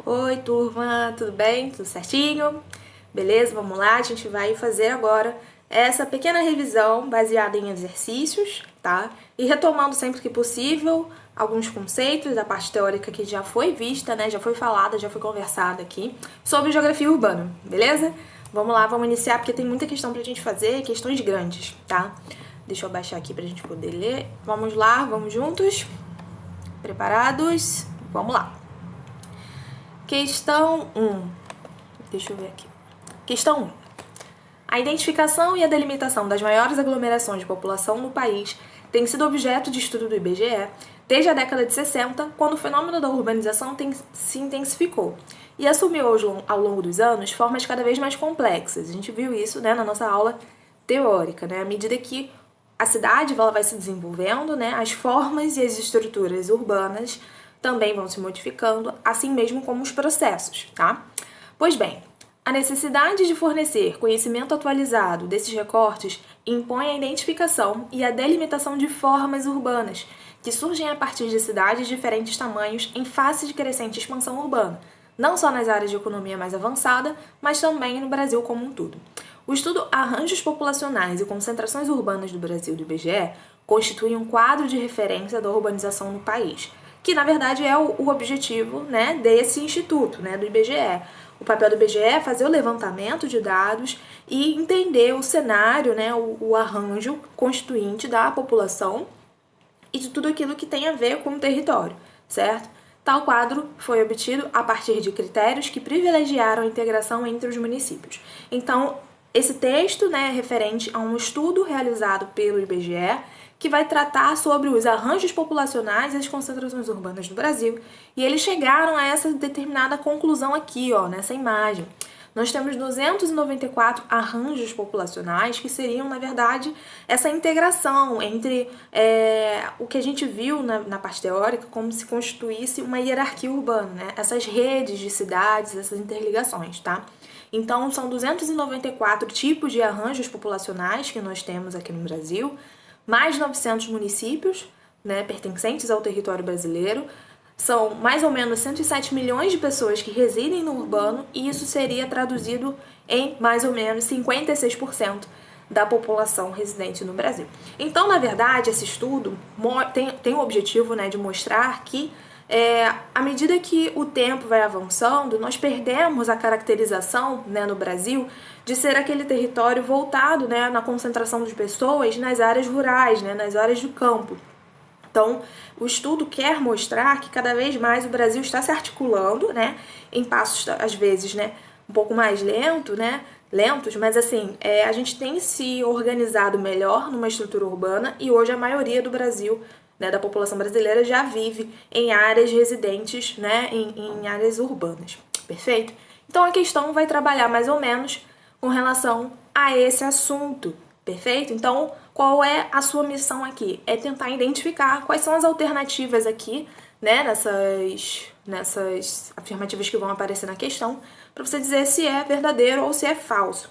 Oi, turma, tudo bem? Tudo certinho? Beleza? Vamos lá, a gente vai fazer agora essa pequena revisão baseada em exercícios, tá? E retomando sempre que possível alguns conceitos da parte teórica que já foi vista, né? Já foi falada, já foi conversada aqui sobre geografia urbana, beleza? Vamos lá, vamos iniciar porque tem muita questão pra gente fazer, questões grandes, tá? Deixa eu abaixar aqui pra gente poder ler. Vamos lá, vamos juntos? Preparados? Vamos lá. Questão 1. Deixa eu ver aqui. Questão 1. A identificação e a delimitação das maiores aglomerações de população no país tem sido objeto de estudo do IBGE desde a década de 60, quando o fenômeno da urbanização se intensificou e assumiu ao longo dos anos formas cada vez mais complexas. A gente viu isso, né, na nossa aula teórica, né? À medida que a cidade vai se desenvolvendo, né, as formas e as estruturas urbanas também vão se modificando, assim mesmo como os processos, tá? Pois bem, a necessidade de fornecer conhecimento atualizado desses recortes impõe a identificação e a delimitação de formas urbanas, que surgem a partir de cidades de diferentes tamanhos em face de crescente expansão urbana, não só nas áreas de economia mais avançada, mas também no Brasil como um todo. O estudo Arranjos Populacionais e Concentrações Urbanas do Brasil do IBGE constitui um quadro de referência da urbanização no país, que na verdade é o objetivo, né, desse instituto, né, do IBGE. O papel do IBGE é fazer o levantamento de dados e entender o cenário, né, o arranjo constituinte da população e de tudo aquilo que tem a ver com o território, certo? Tal quadro foi obtido a partir de critérios que privilegiaram a integração entre os municípios. Então, esse texto, né, é referente a um estudo realizado pelo IBGE que vai tratar sobre os arranjos populacionais e as concentrações urbanas do Brasil. E eles chegaram a essa determinada conclusão aqui, ó, nessa imagem. Nós temos 294 arranjos populacionais que seriam, na verdade, essa integração entre o que a gente viu na parte teórica como se constituísse uma hierarquia urbana, né? Essas redes de cidades, essas interligações, tá? Então, são 294 tipos de arranjos populacionais que nós temos aqui no Brasil, mais de 900 municípios, né, pertencentes ao território brasileiro. São mais ou menos 107 milhões de pessoas que residem no urbano e isso seria traduzido em mais ou menos 56% da população residente no Brasil. Então, na verdade, esse estudo tem o objetivo, né, de mostrar que à medida que o tempo vai avançando, nós perdemos a caracterização, né, no Brasil de ser aquele território voltado, né, na concentração de pessoas nas áreas rurais, né, nas áreas do campo. Então, o estudo quer mostrar que cada vez mais o Brasil está se articulando, né, em passos, às vezes, né, um pouco mais lentos, mas assim, a gente tem se organizado melhor numa estrutura urbana e hoje a maioria do Brasil, né, da população brasileira já vive em áreas residentes, né, em áreas urbanas, perfeito? Então, a questão vai trabalhar mais ou menos com relação a esse assunto, perfeito? Então, qual é a sua missão aqui? É tentar identificar quais são as alternativas aqui, né, nessas afirmativas que vão aparecer na questão, para você dizer se é verdadeiro ou se é falso,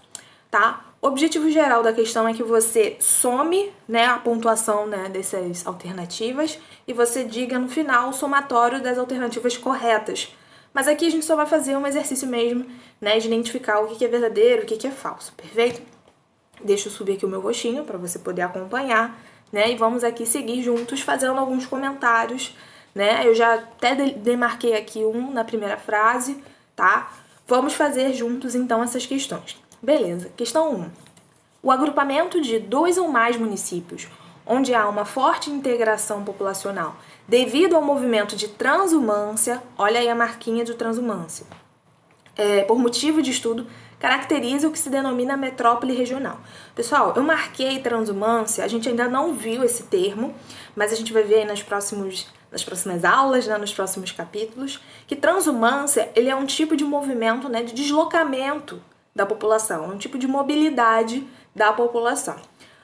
tá? O objetivo geral da questão é que você some, né, a pontuação, né, dessas alternativas e você diga no final o somatório das alternativas corretas. Mas aqui a gente só vai fazer um exercício mesmo, né, de identificar o que é verdadeiro, o que é falso, perfeito? Deixa eu subir aqui o meu rostinho para você poder acompanhar, né? E vamos aqui seguir juntos fazendo alguns comentários, né? Eu já até demarquei aqui um na primeira frase, tá? Vamos fazer juntos então essas questões. Beleza, questão 1. O agrupamento de 2 ou mais municípios, onde há uma forte integração populacional devido ao movimento de transhumância, olha aí a marquinha de transhumância, por motivo de estudo, caracteriza o que se denomina metrópole regional. Pessoal, eu marquei transhumância, a gente ainda não viu esse termo, mas a gente vai ver aí nas próximas aulas, né, nos próximos capítulos, que transhumância ele é um tipo de movimento, né, de deslocamento da população, é um tipo de mobilidade da população.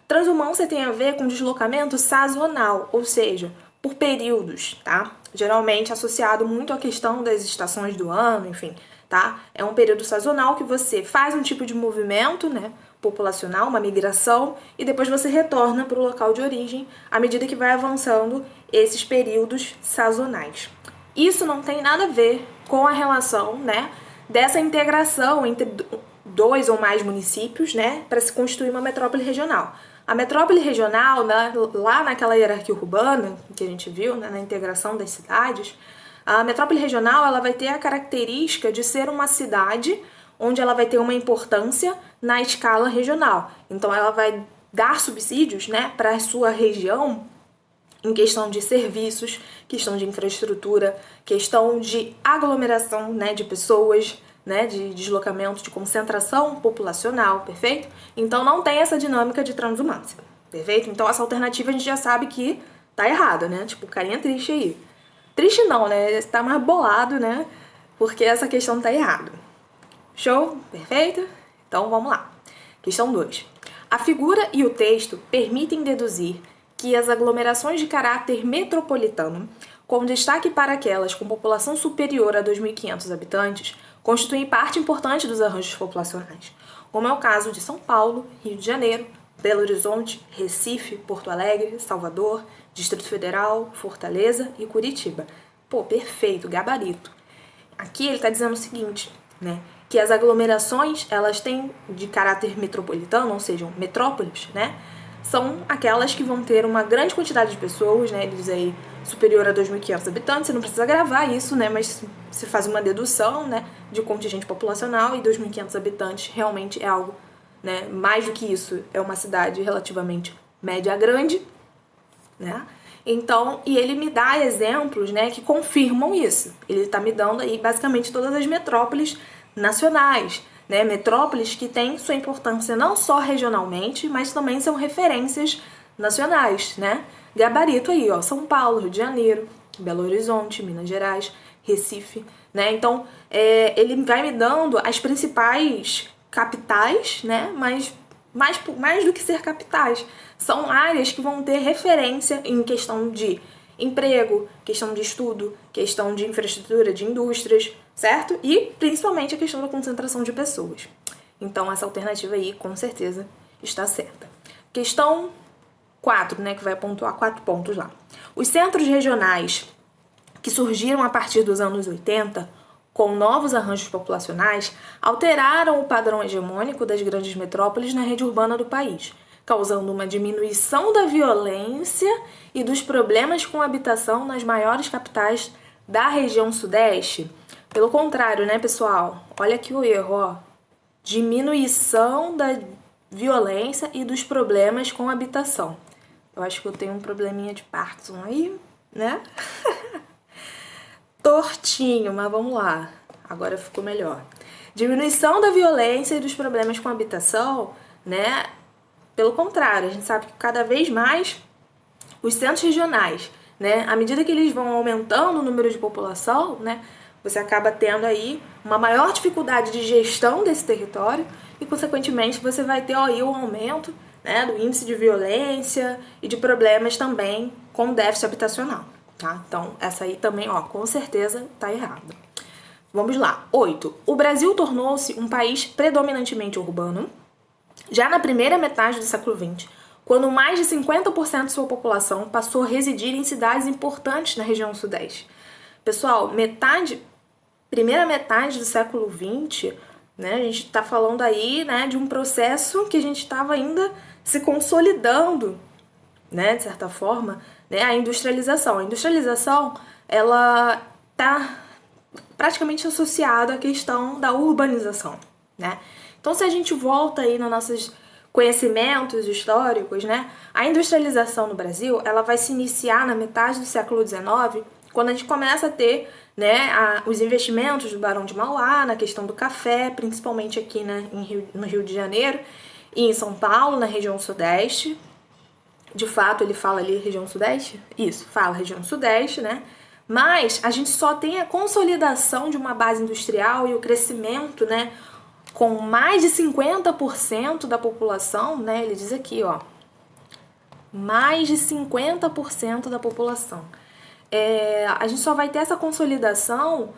Transhumância tem a ver com deslocamento sazonal, ou seja, por períodos, tá? Geralmente associado muito à questão das estações do ano, enfim, tá? É um período sazonal que você faz um tipo de movimento, né, populacional, uma migração, e depois você retorna para o local de origem à medida que vai avançando esses períodos sazonais. Isso não tem nada a ver com a relação, né, dessa integração entre dois ou mais municípios, né, para se constituir uma metrópole regional. A metrópole regional, né, lá naquela hierarquia urbana que a gente viu, né, na integração das cidades, a metrópole regional ela vai ter a característica de ser uma cidade onde ela vai ter uma importância na escala regional. Então ela vai dar subsídios, né, para a sua região em questão de serviços, questão de infraestrutura, questão de aglomeração, né, de pessoas, né, de deslocamento, de concentração populacional, perfeito? Então não tem essa dinâmica de transumância, perfeito? Então essa alternativa a gente já sabe que tá errada, né? Tipo, carinha triste aí. Triste não, né? Tá mais bolado, né? Porque essa questão tá errada. Show? Perfeito? Então vamos lá. Questão 2. A figura e o texto permitem deduzir que as aglomerações de caráter metropolitano, com destaque para aquelas com população superior a 2.500 habitantes, constituem parte importante dos arranjos populacionais, como é o caso de São Paulo, Rio de Janeiro, Belo Horizonte, Recife, Porto Alegre, Salvador, Distrito Federal, Fortaleza e Curitiba. Pô, perfeito, gabarito. Aqui ele está dizendo o seguinte, né? Que as aglomerações, elas têm de caráter metropolitano, ou seja, metrópoles, né? São aquelas que vão ter uma grande quantidade de pessoas, né? Ele diz aí superior a 2.500 habitantes, você não precisa gravar isso, né? Mas você faz uma dedução, né? De contingente populacional e 2.500 habitantes realmente é algo, né? Mais do que isso, é uma cidade relativamente média a grande, né? Então, e ele me dá exemplos, né? Que confirmam isso. Ele está me dando aí basicamente todas as metrópoles nacionais, né? Metrópoles que têm sua importância não só regionalmente, mas também são referências nacionais, né? Gabarito aí, ó, São Paulo, Rio de Janeiro, Belo Horizonte, Minas Gerais, Recife, né? Então, ele vai me dando as principais capitais, né? Mas mais do que ser capitais, são áreas que vão ter referência em questão de emprego, questão de estudo, questão de infraestrutura, de indústrias, certo? E principalmente a questão da concentração de pessoas. Então essa alternativa aí, com certeza, está certa. Questão 4, né, que vai pontuar 4 pontos lá. Os centros regionais que surgiram a partir dos anos 80, com novos arranjos populacionais, alteraram o padrão hegemônico das grandes metrópoles na rede urbana do país, causando uma diminuição da violência e dos problemas com habitação nas maiores capitais da região sudeste. Pelo contrário, né, pessoal? Olha aqui o erro, ó. Diminuição da violência e dos problemas com habitação. Eu acho que eu tenho um probleminha de Parkinson aí, né? Tortinho, mas vamos lá. Agora ficou melhor. Diminuição da violência e dos problemas com habitação, né? Pelo contrário, a gente sabe que cada vez mais os centros regionais, né? À medida que eles vão aumentando o número de população, né? Você acaba tendo aí uma maior dificuldade de gestão desse território e, consequentemente, você vai ter aí um aumento, né, do índice de violência e de problemas também com déficit habitacional, tá? Então, essa aí também, ó, com certeza tá errada. Vamos lá. 8. O Brasil tornou-se um país predominantemente urbano já na primeira metade do século XX, quando mais de 50% de sua população passou a residir em cidades importantes na região sudeste. Pessoal, primeira metade do século XX, né, a gente está falando aí, né, de um processo que a gente estava ainda se consolidando, né, de certa forma, né, a industrialização. A industrialização, ela está praticamente associada à questão da urbanização, né? Então, se a gente volta aí nos nossos conhecimentos históricos, né, a industrialização no Brasil, ela vai se iniciar na metade do século XIX, quando a gente começa a ter, né, os investimentos do Barão de Mauá na questão do café, principalmente aqui, né, no Rio de Janeiro e em São Paulo, na região sudeste. De fato, ele fala ali região sudeste? Isso, fala região sudeste, né? Mas a gente só tem a consolidação de uma base industrial e o crescimento, né, com mais de 50% da população, né? Ele diz aqui, ó, mais de 50% da população. A gente só vai ter essa consolidação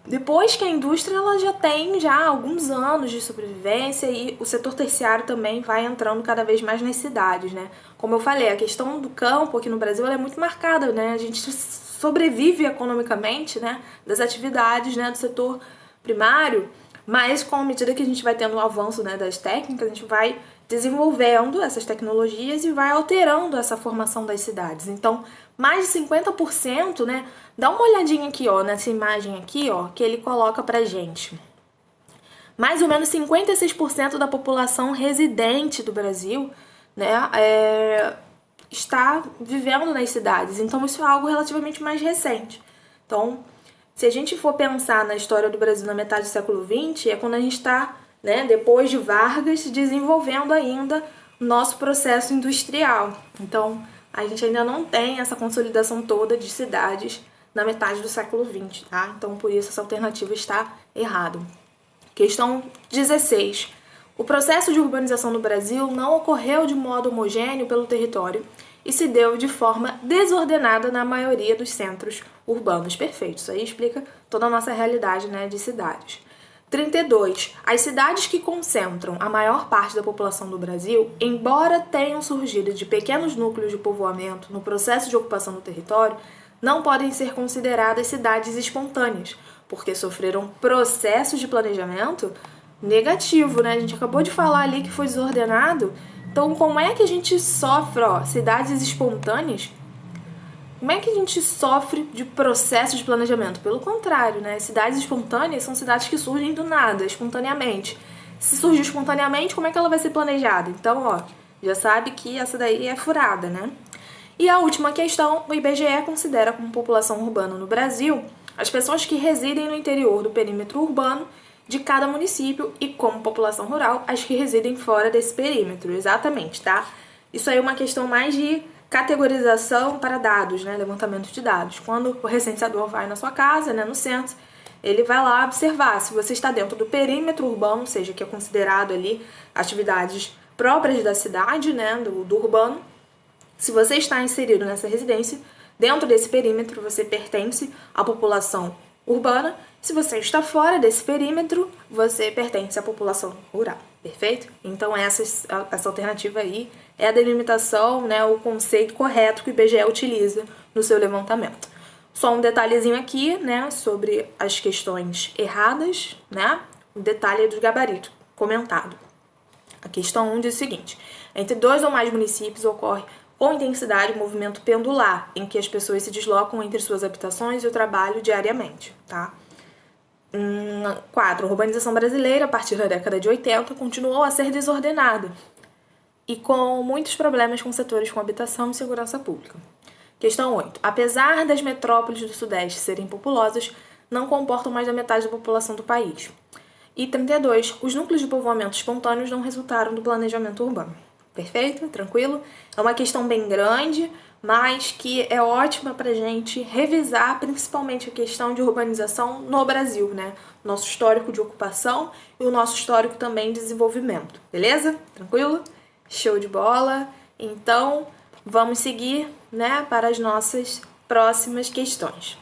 Depois que a indústria ela já tem alguns anos de sobrevivência e o setor terciário também vai entrando cada vez mais nas cidades, né? Como eu falei, a questão do campo aqui no Brasil ela é muito marcada, né? A gente sobrevive economicamente, né, das atividades, né, do setor primário, mas com a medida que a gente vai tendo o avanço, né, das técnicas, a gente vai desenvolvendo essas tecnologias e vai alterando essa formação das cidades. Então, mais de 50%, né, dá uma olhadinha aqui, ó, nessa imagem aqui, ó, que ele coloca pra gente. Mais ou menos 56% da população residente do Brasil, né, está vivendo nas cidades. Então, isso é algo relativamente mais recente. Então, se a gente for pensar na história do Brasil na metade do século XX, é quando a gente está, né, depois de Vargas, desenvolvendo ainda o nosso processo industrial. Então, a gente ainda não tem essa consolidação toda de cidades na metade do século XX, tá? Então, por isso, essa alternativa está errada. Questão 16. O processo de urbanização no Brasil não ocorreu de modo homogêneo pelo território e se deu de forma desordenada na maioria dos centros urbanos. Perfeito, isso aí explica toda a nossa realidade, né, de cidades. 32. As cidades que concentram a maior parte da população do Brasil, embora tenham surgido de pequenos núcleos de povoamento no processo de ocupação do território, não podem ser consideradas cidades espontâneas, porque sofreram processos de planejamento negativo, né? A gente acabou de falar ali que foi desordenado. Então, como é que a gente sofre, cidades espontâneas? Como é que a gente sofre de processos de planejamento? Pelo contrário, né? Cidades espontâneas são cidades que surgem do nada, espontaneamente. Se surgiu espontaneamente, como é que ela vai ser planejada? Então, ó, já sabe que essa daí é furada, né? E a última questão, o IBGE considera como população urbana no Brasil as pessoas que residem no interior do perímetro urbano de cada município e, como população rural, as que residem fora desse perímetro. Exatamente, tá? Isso aí é uma questão mais de categorização para dados, né? Levantamento de dados. Quando o recenseador vai na sua casa, né, no censo, ele vai lá observar se você está dentro do perímetro urbano, ou seja, que é considerado ali atividades próprias da cidade, né, do urbano. Se você está inserido nessa residência, dentro desse perímetro você pertence à população urbana. Se você está fora desse perímetro, você pertence à população rural. Perfeito? Então essa alternativa aí é a delimitação, né, o conceito correto que o IBGE utiliza no seu levantamento. Só um detalhezinho aqui, né, sobre as questões erradas, né? O detalhe do gabarito comentado. A questão 1 diz o seguinte: entre 2 ou mais municípios ocorre com intensidade o movimento pendular, em que as pessoas se deslocam entre suas habitações e o trabalho diariamente, tá? 4. A urbanização brasileira, a partir da década de 80, continuou a ser desordenada e com muitos problemas com setores com habitação e segurança pública. Questão 8. Apesar das metrópoles do Sudeste serem populosas, não comportam mais da metade da população do país. E 32. Os núcleos de povoamento espontâneos não resultaram do planejamento urbano. Perfeito? Tranquilo? É uma questão bem grande, mas que é ótima pra gente revisar, principalmente a questão de urbanização no Brasil, né? Nosso histórico de ocupação e o nosso histórico também de desenvolvimento. Beleza? Tranquilo? Show de bola! Então, vamos seguir, né, para as nossas próximas questões.